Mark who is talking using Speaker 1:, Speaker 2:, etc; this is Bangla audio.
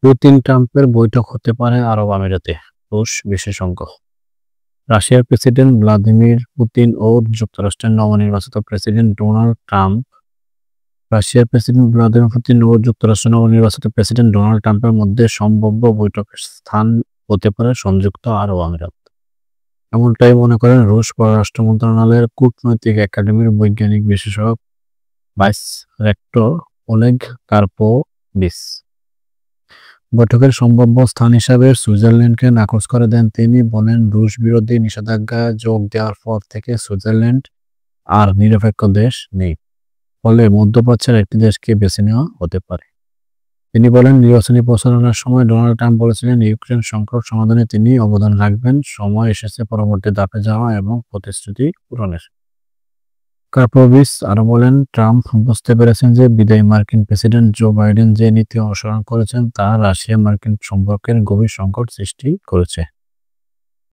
Speaker 1: পুতিন ট্রাম্পের বৈঠক হতে পারে আরব আমিরাতে, রুশ বিশেষজ্ঞ। রাশিয়ার প্রেসিডেন্ট ভ্লাদিমির পুতিন ও যুক্তরাষ্ট্রের নবনির্বাচিত প্রেসিডেন্ট ডোনাল্ড ট্রাম্প রাশিয়ার প্রেসিডেন্ট ভ্লাদিমির পুতিন ও যুক্তরাষ্ট্রের নবনির্বাচিত প্রেসিডেন্ট ডোনাল্ড ট্রাম্পের মধ্যে সম্ভাব্য বৈঠকের স্থান হতে পারে সংযুক্ত আরব আমিরাত। এমনটাই মনে করেন রুশ পররাষ্ট্র মন্ত্রণালয়ের কূটনৈতিক একাডেমির বৈজ্ঞানিক বিশেষজ্ঞ ভাইস রেক্টর ওলেগ কার্পোভিচ। বৈঠকের সম্ভাব্য স্থান হিসাবে সুইজারল্যান্ডকে নাকচ করে দেন তিনি। বলেন, রুশ বিরোধী নিষেধাজ্ঞায় যোগ দেওয়ার পর থেকে সুইজারল্যান্ড আর নিরপেক্ষ দেশ নেই, ফলে মধ্যপ্রাচ্যের একটি দেশকে বেছে নেওয়া হতে পারে। তিনি বলেন, নির্বাচনী প্রচারণার সময় ডোনাল্ড ট্রাম্প বলেছিলেন ইউক্রেন সংকট সমাধানে তিনি অবদান রাখবেন। সময় এসেছে পরবর্তী ধাপে যাওয়া এবং প্রতিশ্রুতি পূরণের। কার্পোভিচ আরও বলেন, ট্রাম্প বুঝতে পেরেছেন যে বিদায়ী মার্কিন প্রেসিডেন্ট জো বাইডেন যে নীতি অনুসরণ করেছেন তা রাশিয়া মার্কিন সম্পর্কের গভীর সংকট সৃষ্টি করেছে।